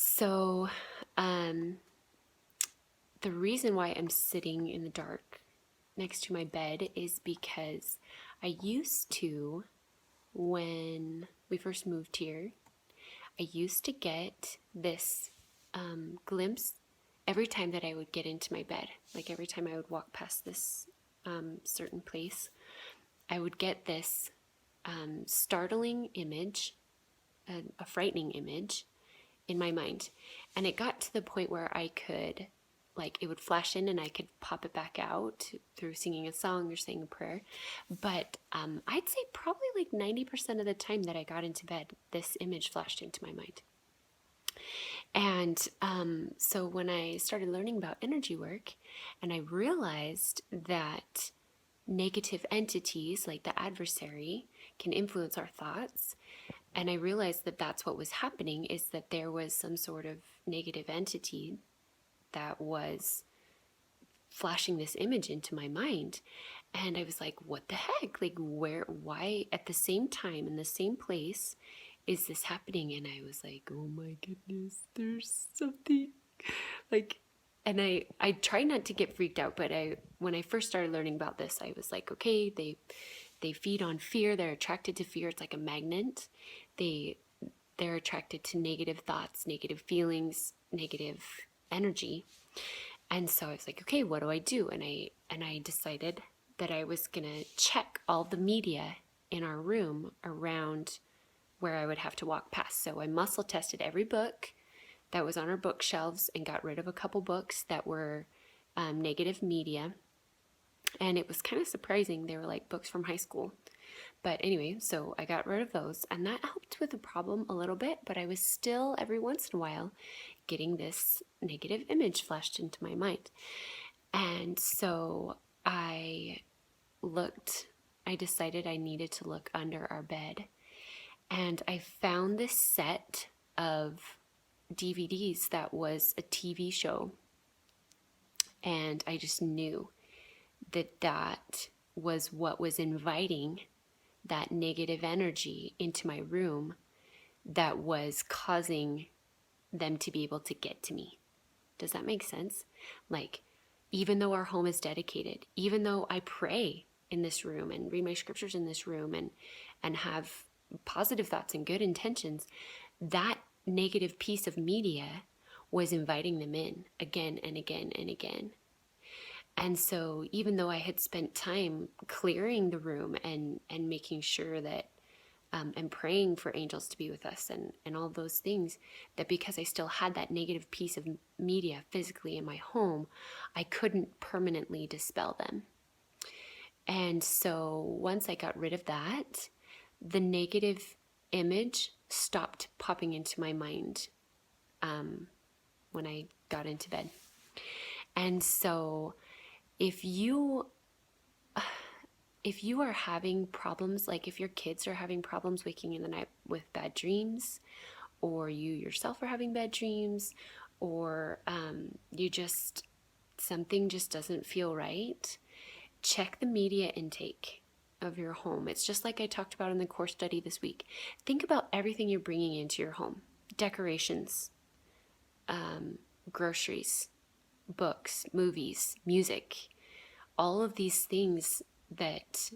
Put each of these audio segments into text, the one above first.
So, um, the reason why I'm sitting in the dark next to my bed is because I used to, when we first moved here, I used to get this glimpse every time that I would get into my bed. Like every time I would walk past this certain place, I would get this startling image, a frightening image in my mind. And it got to the point where I could, like, it would flash in and I could pop it back out through singing a song or saying a prayer. But I'd say probably like 90% of the time that I got into bed, this image flashed into my mind. And so when I started learning about energy work, and I realized that negative entities like the adversary can influence our thoughts, and I realized that that's what was happening, is that there was some sort of negative entity that was flashing this image into my mind. And I was like, what the heck? Like, where, why at the same time in the same place is this happening? And I was like, oh my goodness, there's something like, and I try not to get freaked out, but when I first started learning about this, I was like, okay, they feed on fear. They're attracted to fear. It's like a magnet. They they're attracted to negative thoughts, negative feelings, negative energy. And so I was like, okay, what do I do? And I decided that I was gonna check all the media in our room around where I would have to walk past. So I muscle tested every book that was on our bookshelves and got rid of a couple books that were negative media. And it was kind of surprising. They were like books from high school. But anyway, so I got rid of those, and that helped with the problem a little bit, but I was still, every once in a while, getting this negative image flashed into my mind. And so looked, I decided I needed to look under our bed, and I found this set of DVDs that was a TV show, and I just knew that that was what was inviting that negative energy into my room that was causing them to be able to get to me. Does that make sense? Like, even though our home is dedicated, even though I pray in this room and read my scriptures in this room and have positive thoughts and good intentions, that negative piece of media was inviting them in again and again and again. And so even though I had spent time clearing the room and making sure that and praying for angels to be with us and all those things, that because I still had that negative piece of media physically in my home, I couldn't permanently dispel them. And so once I got rid of that, the negative image stopped popping into my mind when I got into bed. And so if you are having problems, like if your kids are having problems waking in the night with bad dreams, or you yourself are having bad dreams, or something just doesn't feel right, check the media intake of your home. It's just like I talked about in the core study this week. Think about everything you're bringing into your home: decorations, groceries, books, movies, music, all of these things that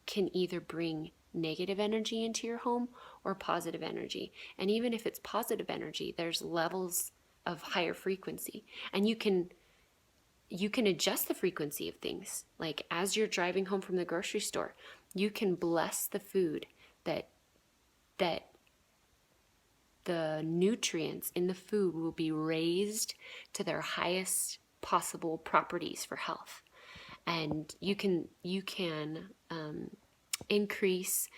can either bring negative energy into your home or positive energy. And even if it's positive energy, there's levels of higher frequency. And you can adjust the frequency of things. Like as you're driving home from the grocery store, you can bless the food that the nutrients in the food will be raised to their highest possible properties for health. And you can increase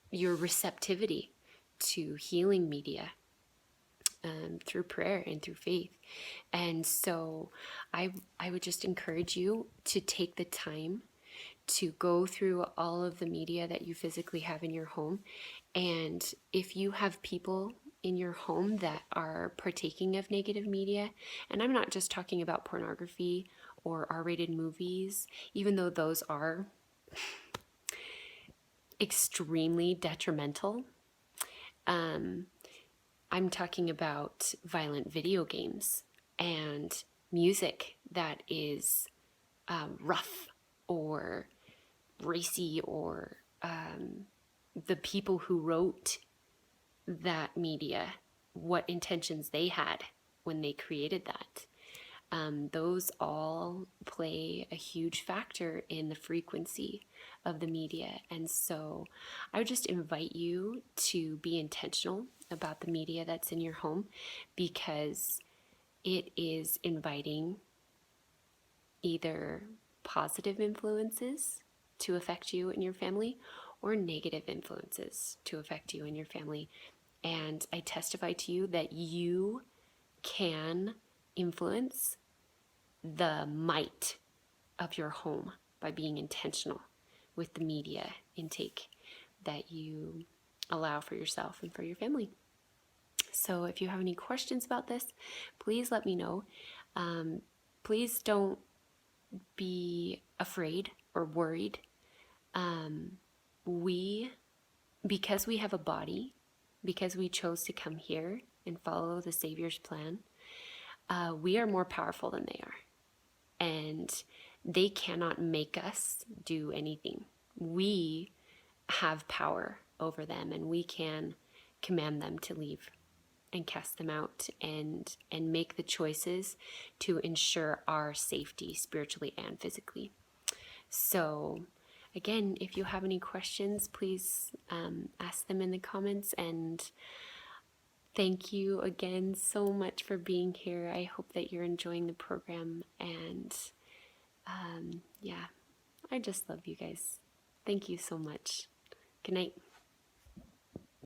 your receptivity to healing media through prayer and through faith. And so I would just encourage you to take the time to go through all of the media that you physically have in your home. And if you have people in your home that are partaking of negative media, and I'm not just talking about pornography or R-rated movies, even though those are extremely detrimental, I'm talking about violent video games and music that is rough or racy, or the people who wrote that media, what intentions they had when they created that. Those all play a huge factor in the frequency of the media. And so I would just invite you to be intentional about the media that's in your home, because it is inviting either positive influences to affect you and your family, or negative influences to affect you and your family. And I testify to you that you can influence the might of your home by being intentional with the media intake that you allow for yourself and for your family. So if you have any questions about this, please let me know. Please don't be afraid or worried. Because we have a body, because we chose to come here and follow the Savior's plan, we are more powerful than they are. And they cannot make us do anything. We have power over them, and we can command them to leave and cast them out, and make the choices to ensure our safety spiritually and physically. So again, if you have any questions, please ask them in the comments. And thank you again so much for being here. I hope that you're enjoying the program. And yeah, I just love you guys. Thank you so much. Good night.